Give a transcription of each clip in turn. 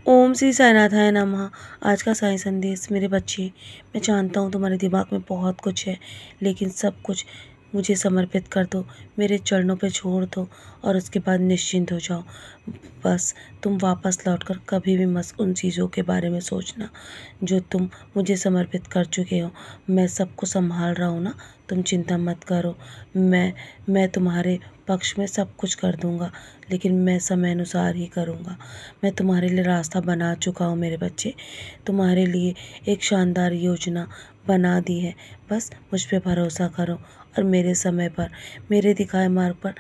ओम श्री साईनाथाय नमः। आज का साईं संदेश। मेरे बच्चे, मैं जानता हूँ तुम्हारे दिमाग में बहुत कुछ है, लेकिन सब कुछ मुझे समर्पित कर दो, मेरे चरणों पे छोड़ दो और उसके बाद निश्चिंत हो जाओ। बस तुम वापस लौटकर कभी भी मत उन चीज़ों के बारे में सोचना जो तुम मुझे समर्पित कर चुके हो। मैं सबको संभाल रहा हूँ ना, तुम चिंता मत करो। मैं तुम्हारे पक्ष में सब कुछ कर दूँगा, लेकिन मैं समय अनुसार ही करूँगा। मैं तुम्हारे लिए रास्ता बना चुका हूँ मेरे बच्चे, तुम्हारे लिए एक शानदार योजना बना दी है। बस मुझ पे भरोसा करो और मेरे समय पर, मेरे दिखाए मार्ग पर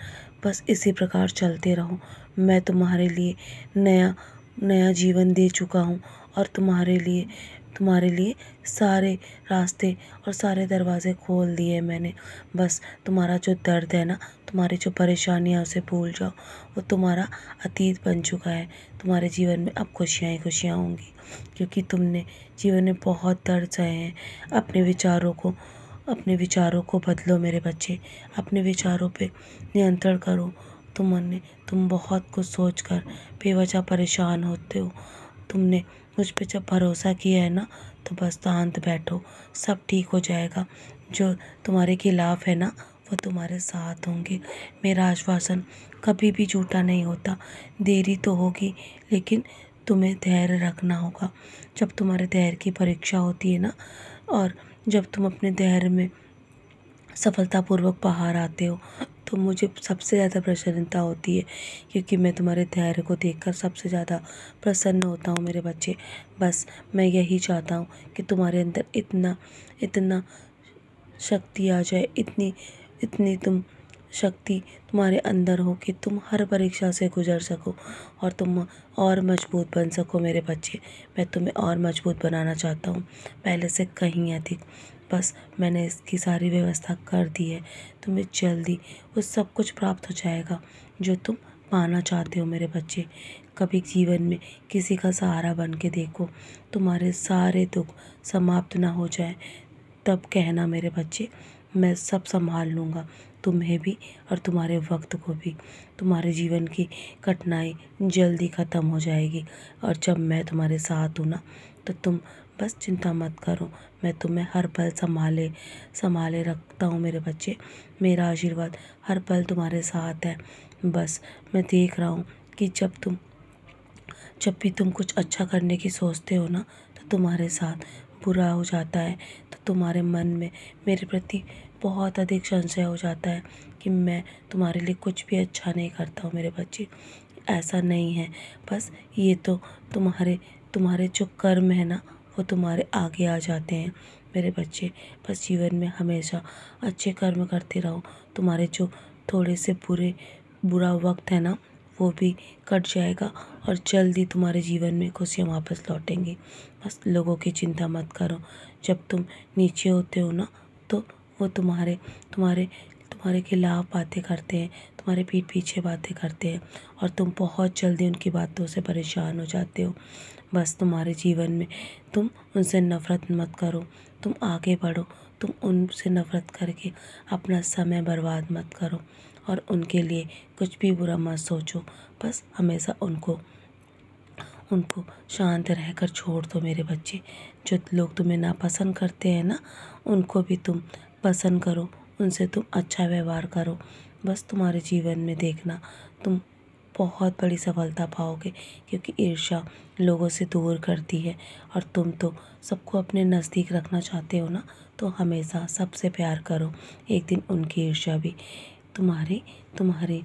बस इसी प्रकार चलते रहो। मैं तुम्हारे लिए नया नया जीवन दे चुका हूँ और तुम्हारे लिए सारे रास्ते और सारे दरवाज़े खोल दिए मैंने। बस तुम्हारा जो दर्द है ना, तुम्हारी जो परेशानियाँ, उसे भूल जाओ। वो तुम्हारा अतीत बन चुका है। तुम्हारे जीवन में अब खुशियाँ ही खुशियाँ होंगी, क्योंकि तुमने जीवन में बहुत दर्द सहे हैं। अपने विचारों को बदलो मेरे बच्चे। अपने विचारों पे नियंत्रण करो। तुम बहुत कुछ सोचकर बेवजह परेशान होते हो। तुमने मुझ पे जब भरोसा किया है ना, तो बस शांत बैठो, सब ठीक हो जाएगा। जो तुम्हारे खिलाफ है ना, वो तुम्हारे साथ होंगे। मेरा आश्वासन कभी भी झूठा नहीं होता। देरी तो होगी, लेकिन तुम्हें धैर्य रखना होगा। जब तुम्हारे धैर्य की परीक्षा होती है ना, और जब तुम अपने धैर्य में सफलतापूर्वक बाहर आते हो, तो मुझे सबसे ज़्यादा प्रसन्नता होती है, क्योंकि मैं तुम्हारे धैर्य को देखकर सबसे ज़्यादा प्रसन्न होता हूँ मेरे बच्चे। बस मैं यही चाहता हूँ कि तुम्हारे अंदर इतना इतना शक्ति आ जाए, इतनी इतनी तुम शक्ति तुम्हारे अंदर हो कि तुम हर परीक्षा से गुजर सको और तुम और मजबूत बन सको मेरे बच्चे। मैं तुम्हें और मजबूत बनाना चाहता हूँ, पहले से कहीं अधिक। बस मैंने इसकी सारी व्यवस्था कर दी है। तुम्हें जल्दी वो सब कुछ प्राप्त हो जाएगा जो तुम पाना चाहते हो मेरे बच्चे। कभी जीवन में किसी का सहारा बन के देखो, तुम्हारे सारे दुख समाप्त ना हो जाए, तब कहना मेरे बच्चे, मैं सब संभाल लूँगा, तुम्हें भी और तुम्हारे वक्त को भी। तुम्हारे जीवन की कठिनाई जल्दी ख़त्म हो जाएगी, और जब मैं तुम्हारे साथ हूँ ना, तो तुम बस चिंता मत करो। मैं तुम्हें हर पल संभाले संभाले रखता हूँ मेरे बच्चे। मेरा आशीर्वाद हर पल तुम्हारे साथ है। बस मैं देख रहा हूँ कि जब भी तुम कुछ अच्छा करने की सोचते हो ना, तो तुम्हारे साथ बुरा हो जाता है। तो तुम्हारे मन में मेरे प्रति बहुत अधिक संशय हो जाता है कि मैं तुम्हारे लिए कुछ भी अच्छा नहीं करता हूँ मेरे बच्चे। ऐसा नहीं है। बस ये तो तुम्हारे तुम्हारे जो कर्म है ना, वो तुम्हारे आगे आ जाते हैं मेरे बच्चे। बस जीवन में हमेशा अच्छे कर्म करते रहो। तुम्हारे जो थोड़े से बुरा वक्त है ना, वो भी कट जाएगा और जल्दी तुम्हारे जीवन में खुशियाँ वापस लौटेंगी। बस लोगों की चिंता मत करो। जब तुम नीचे होते हो ना, तो वो तुम्हारे तुम्हारे तुम्हारे खिलाफ बातें करते हैं, तुम्हारे पीठ पीछे बातें करते हैं, और तुम बहुत जल्दी उनकी बातों से परेशान हो जाते हो। बस तुम्हारे जीवन में तुम उनसे नफ़रत मत करो, तुम आगे बढ़ो। तुम उनसे नफ़रत करके अपना समय बर्बाद मत करो और उनके लिए कुछ भी बुरा मत सोचो। बस हमेशा उनको उनको शांत रहकर छोड़ दो मेरे बच्चे। जो लोग तुम्हें नापसंद करते हैं ना, उनको भी तुम पसंद करो, उनसे तुम अच्छा व्यवहार करो। बस तुम्हारे जीवन में देखना, तुम बहुत बड़ी सफलता पाओगे, क्योंकि ईर्ष्या लोगों से दूर करती है, और तुम तो सबको अपने नज़दीक रखना चाहते हो ना, तो हमेशा सबसे प्यार करो। एक दिन उनकी ईर्ष्या भी तुम्हारी तुम्हारी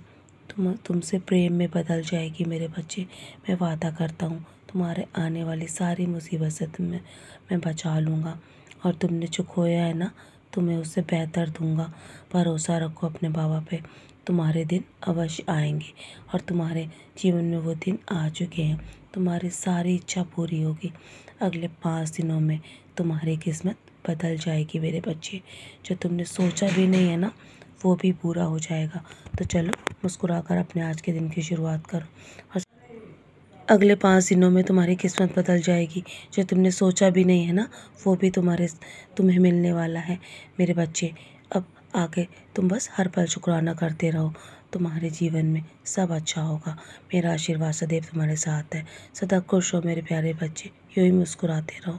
तुमसे प्रेम में बदल जाएगी मेरे बच्चे। मैं वादा करता हूँ, तुम्हारे आने वाली सारी मुसीबत से तुम्हें मैं बचा लूँगा, और तुमने जो खोया है ना, तुम्हें उससे बेहतर दूँगा। भरोसा रखो अपने बाबा पे, तुम्हारे दिन अवश्य आएंगे, और तुम्हारे जीवन में वो दिन आ चुके हैं। तुम्हारी सारी इच्छा पूरी होगी। अगले 5 दिनों में तुम्हारी किस्मत बदल जाएगी मेरे बच्चे। जो तुमने सोचा भी नहीं है ना, वो भी पूरा हो जाएगा। तो चलो, मुस्कुराकर अपने आज के दिन की शुरुआत करो, और अगले 5 दिनों में तुम्हारी किस्मत बदल जाएगी। जो तुमने सोचा भी नहीं है ना, वो भी तुम्हें मिलने वाला है मेरे बच्चे। अब आगे तुम बस हर पल शुक्राना करते रहो। तुम्हारे जीवन में सब अच्छा होगा। मेरा आशीर्वाद सदैव तुम्हारे साथ है। सदा खुश हो मेरे प्यारे बच्चे, यूँ ही मुस्कुराते रहो।